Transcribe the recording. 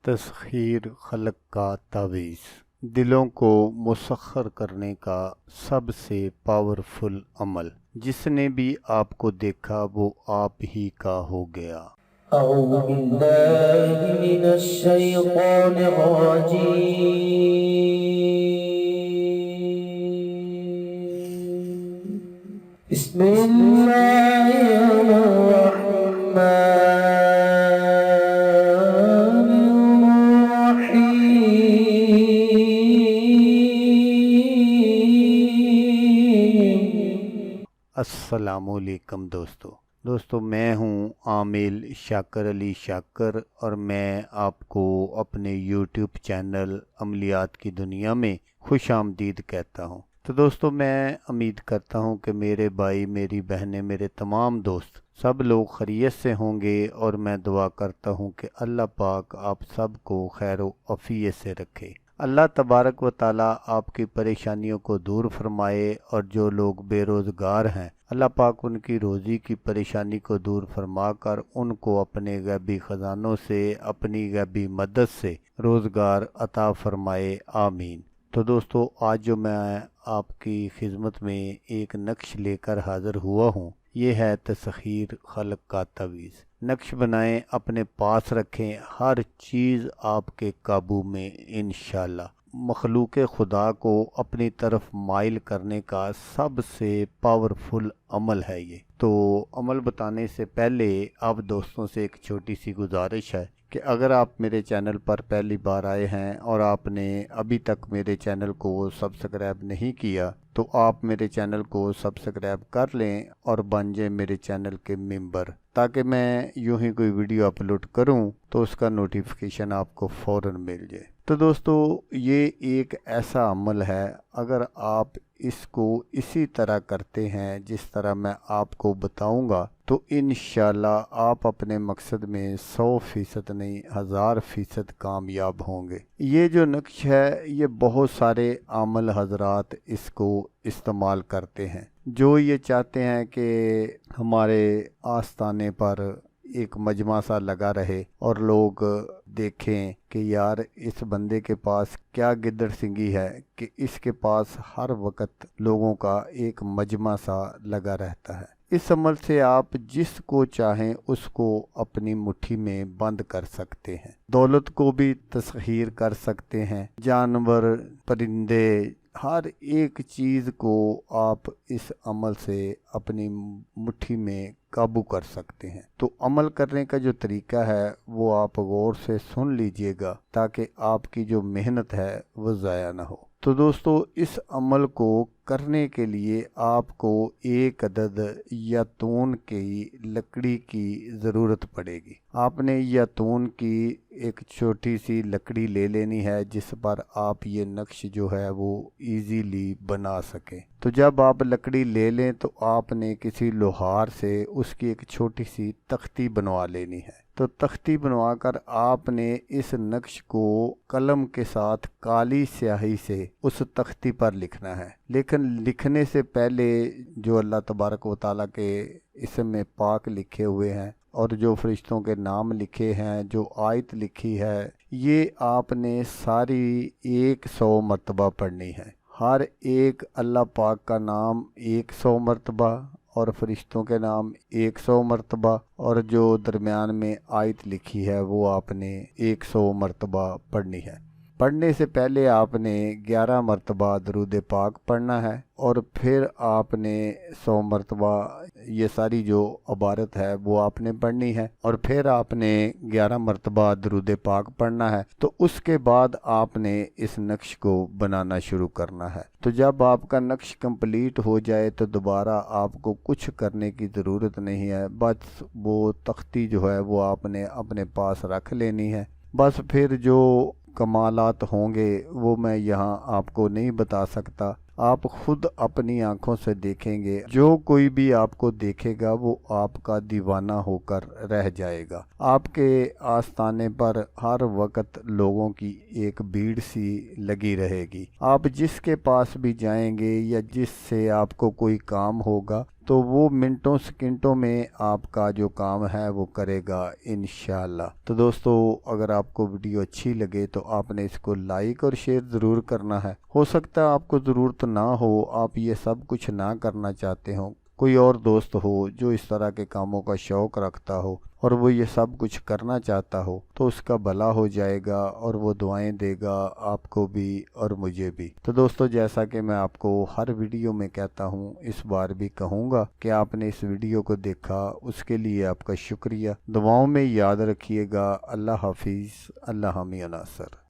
तस्खीर खल्क का तावीज़ दिलों को मुसख्खर करने का सबसे पावरफुल अमल। जिसने भी आपको देखा वो आप ही का हो गया। أعوذ بالله من الشيطان الرجيم. بسم الله الرحمن الرحيم. अस्सलामुअलैकुम दोस्तों मैं हूं आमिल शाकर अली शाकर और मैं आपको अपने यूट्यूब चैनल अमलियात की दुनिया में खुश आमदीद कहता हूं। तो दोस्तों मैं उम्मीद करता हूं कि मेरे भाई, मेरी बहनें, मेरे तमाम दोस्त सब लोग खैरियत से होंगे और मैं दुआ करता हूं कि अल्लाह पाक आप सबको खैर व आफियत से रखे। अल्लाह तबारक व ताला आपकी परेशानियों को दूर फरमाए और जो लोग बेरोज़गार हैं अल्लाह पाक उनकी रोज़ी की परेशानी को दूर फरमा कर उनको अपने गैबी ख़जानों से, अपनी गैबी मदद से रोज़गार अता फरमाए, आमीन। तो दोस्तों आज जो मैं आपकी खिदमत में एक नक्श लेकर हाज़िर हुआ हूँ, ये है तस्खीर खल्क का तावीज़। नक्श बनाएं, अपने पास रखें, हर चीज़ आपके काबू में इंशाल्लाह। मखलूक खुदा को अपनी तरफ माइल करने का सबसे पावरफुल अमल है ये। तो अमल बताने से पहले आप दोस्तों से एक छोटी सी गुजारिश है कि अगर आप मेरे चैनल पर पहली बार आए हैं और आपने अभी तक मेरे चैनल को सब्सक्राइब नहीं किया तो आप मेरे चैनल को सब्सक्राइब कर लें और बन जाए मेरे चैनल के मेंबर, ताकि मैं यूं ही कोई वीडियो अपलोड करूं तो उसका नोटिफिकेशन आपको फ़ौरन मिल जाए। तो दोस्तों ये एक ऐसा अमल है, अगर आप इसको इसी तरह करते हैं जिस तरह मैं आपको बताऊंगा तो इंशाल्लाह आप अपने मकसद में 100% नहीं 1000% कामयाब होंगे। ये जो नक्श है ये बहुत सारे आमल हजरात इसको इस्तेमाल करते हैं जो ये चाहते हैं कि हमारे आस्ताने पर एक मजमा सा लगा रहे और लोग देखें कि यार इस बंदे के पास क्या गिद्दड़ सिंगी है कि इसके पास हर वक्त लोगों का एक मजमा सा लगा रहता है। इस अमल से आप जिसको चाहें उसको अपनी मुट्ठी में बंद कर सकते हैं। दौलत को भी तस्खीर कर सकते हैं, जानवर, परिंदे, हर एक चीज़ को आप इस अमल से अपनी मुट्ठी में काबू कर सकते हैं। तो अमल करने का जो तरीका है वो आप गौर से सुन लीजिएगा ताकि आपकी जो मेहनत है वो ज़ाया ना हो। तो दोस्तों इस अमल को करने के लिए आपको एक अदद यतून की लकड़ी की ज़रूरत पड़ेगी। आपने यतून की एक छोटी सी लकड़ी ले लेनी है जिस पर आप ये नक्श जो है वो इजीली बना सकें। तो जब आप लकड़ी ले लें तो आपने किसी लोहार से उसकी एक छोटी सी तख्ती बनवा लेनी है। तो तख्ती बनवाकर आपने इस नक्श को कलम के साथ काली स्याही से उस तख्ती पर लिखना है। लेकिन लिखने से पहले जो अल्लाह तबारक व तआला के इसम में पाक लिखे हुए हैं और जो फरिश्तों के नाम लिखे हैं, जो आयत लिखी है, ये आपने सारी 100 मरतबा पढ़नी है। हर एक अल्लाह पाक का नाम 100 मरतबा और फरिश्तों के नाम 100 मरतबा और जो दरमियान में आयत लिखी है वो आपने 100 मरतबा पढ़नी है। पढ़ने से पहले आपने 11 मरतबा दरूद पाक पढ़ना है और फिर आपने 100 मरतबा ये सारी जो इबारत है वो आपने पढ़नी है और फिर आपने 11 मरतबा दरूद पाक पढ़ना है। तो उसके बाद आपने इस नक्श को बनाना शुरू करना है। तो जब आपका नक्श कंप्लीट हो जाए तो दोबारा आपको कुछ करने की ज़रूरत नहीं है, बस वो तख्ती जो है वो आपने अपने पास रख लेनी है। बस फिर जो कमालात होंगे वो मैं यहाँ आपको नहीं बता सकता, आप खुद अपनी आंखों से देखेंगे। जो कोई भी आपको देखेगा वो आपका दीवाना होकर रह जाएगा। आपके आस्ताने पर हर वक्त लोगों की एक भीड़ सी लगी रहेगी। आप जिसके पास भी जाएंगे या जिससे आपको कोई काम होगा تو وہ منٹوں سیکنڈوں میں آپ کا جو کام ہے وہ کرے گا انشاءاللہ۔ تو دوستو اگر آپ کو ویڈیو اچھی لگے تو آپ نے اس کو لائک اور شیئر ضرور کرنا ہے۔ ہو سکتا ہے آپ کو ضرورت نہ ہو، آپ یہ سب کچھ نہ کرنا چاہتے ہو، کوئی اور دوست ہو جو اس طرح کے کاموں کا شوق رکھتا ہو اور وہ یہ سب کچھ کرنا چاہتا ہو تو اس کا بھلا ہو جائے گا اور وہ دعائیں دے گا آپ کو بھی اور مجھے بھی۔ تو دوستو جیسا کہ میں آپ کو ہر ویڈیو میں کہتا ہوں، اس بار بھی کہوں گا کہ آپ نے اس ویڈیو کو دیکھا، اس کے لیے آپ کا شکریہ۔ دعاؤں میں یاد رکھیے گا۔ اللہ حافظ، اللہ حامی ناصر۔